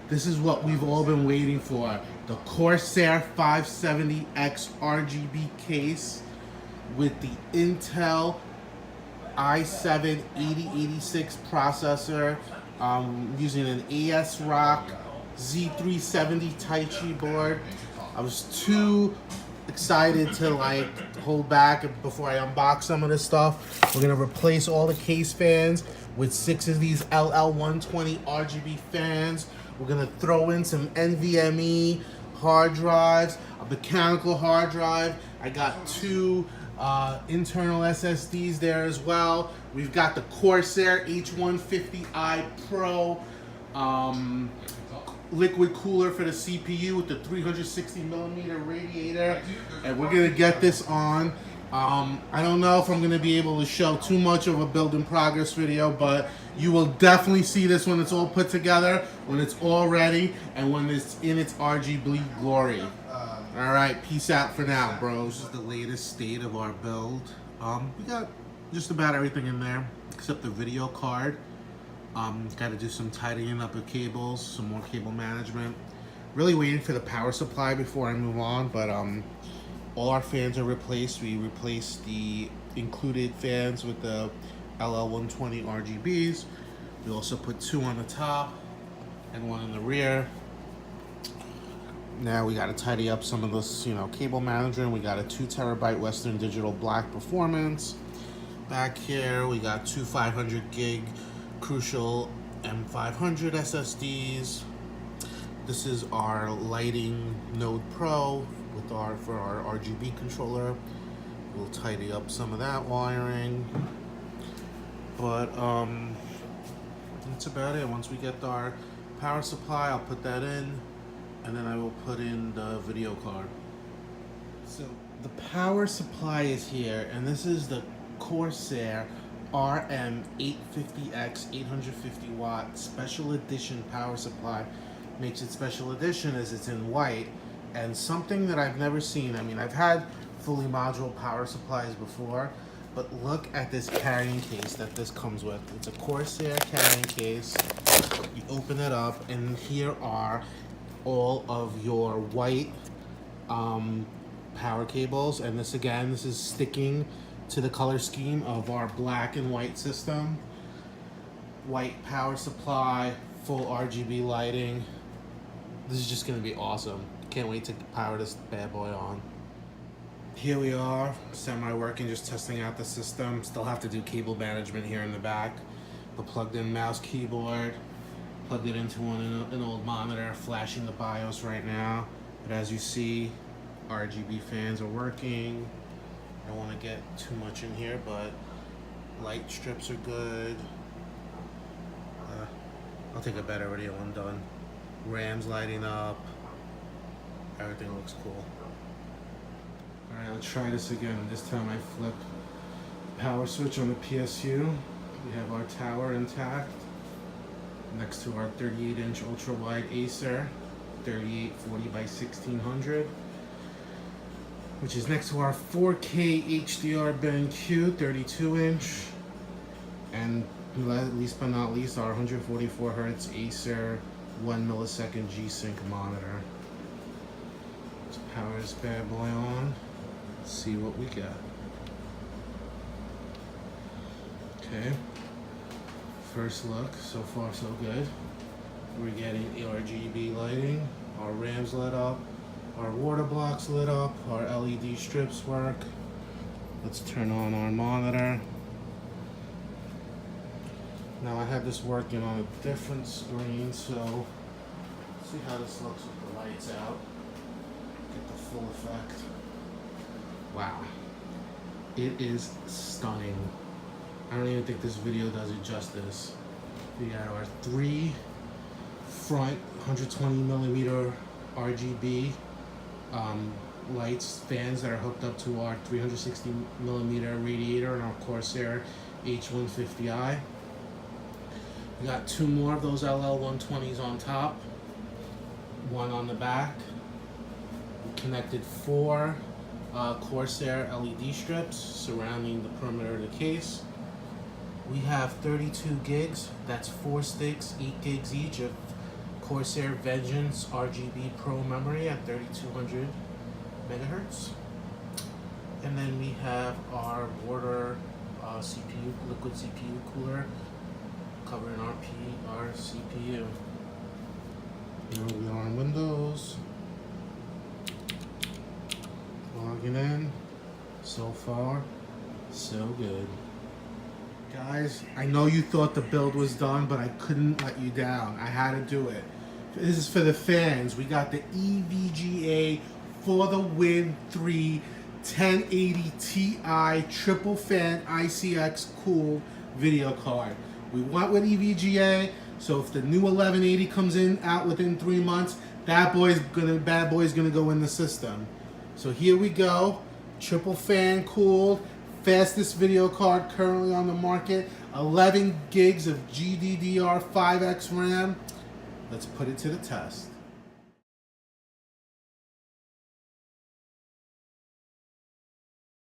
This is what we've all been waiting for. The Corsair 570X RGB case with the Intel i7 8086 processor, using an ASRock Z370 Taichi board. I was too excited to hold back before I unbox some of this stuff. We're gonna replace all the case fans with 6 of these LL120 RGB fans. We're gonna throw in some NVMe hard drives, a mechanical hard drive. I got 2 internal SSDs there as well. We've got the Corsair H150i Pro liquid cooler for the CPU with the 360mm radiator, and we're gonna get this on. I don't know if I'm gonna be able to show too much of a build in progress video, but you will definitely see this when it's all put together, when it's all ready, and when it's in its RGB glory. All right, peace out for now, bros. This is the latest state of our build. We got just about everything in there except the video card. Got to do some tidying up of cables, some more cable management. Really waiting for the power supply before I move on, but all our fans are replaced. We replaced the included fans with the LL120 RGBs. We also put 2 on the top and 1 in the rear. Now we got to tidy up some of this, cable management. We got a 2 terabyte Western Digital Black Performance. Back here, we got 2 500 gig Crucial M500 SSDs. This is our lighting Node Pro for our RGB controller. We'll tidy up some of that wiring. But that's about it. Once we get our power supply, I'll put that in, and then I will put in the video card. So the power supply is here, and this is the Corsair RM850X 850 watt special edition power supply. Makes it special edition as it's in white, and something that I've never seen. I mean, I've had fully module power supplies before, but look at this carrying case that this comes with. It's a Corsair carrying case. You open it up, and here are all of your white power cables, and this is sticking to the color scheme of our black and white system. White power supply, full RGB lighting. This is just gonna be awesome. Can't wait to power this bad boy on. Here we are, semi-working, just testing out the system. Still have to do cable management here in the back. The plugged in mouse keyboard, plugged it into an old monitor, flashing the BIOS right now. But as you see, RGB fans are working. I don't want to get too much in here, but light strips are good. I'll take a better video when I'm done. RAM's lighting up. Everything looks cool. Alright, let's try this again. This time I flip the power switch on the PSU. We have our tower intact next to our 38-inch ultra-wide Acer 3840 by 1600. Which is next to our 4K HDR BenQ 32-inch, and least but not least, our 144 Hz Acer 1 millisecond G-Sync monitor. Let's power this bad boy on, see what we got. Okay, first look, so far so good. We're getting RGB lighting, our RAM's lit up, our water blocks lit up, our LED strips work. Let's turn on our monitor. Now I had this working on a different screen, so let's see how this looks with the lights out. Get the full effect. Wow. It is stunning. I don't even think this video does it justice. We got our 3 front 120mm RGB lights, fans that are hooked up to our 360mm radiator and our Corsair H150i. We got 2 more of those LL120s on top, 1 on the back. We connected 4 Corsair LED strips surrounding the perimeter of the case. We have 32 gigs, that's 4 sticks, 8 gigs each of Corsair Vengeance RGB Pro memory at 3200 megahertz. And then we have our water CPU, liquid CPU cooler covering our CPU. Here we are on Windows. Logging in. So far, so good. Guys, I know you thought the build was done, but I couldn't let you down. I had to do it. This is for the fans. We got the EVGA For the Win 3 1080 Ti triple fan ICX cooled video card. We went with EVGA, so if the new 1180 comes out within 3 months, bad boy's gonna go in the system. So here we go, triple fan cooled, fastest video card currently on the market, 11 gigs of GDDR5X RAM. Let's put it to the test.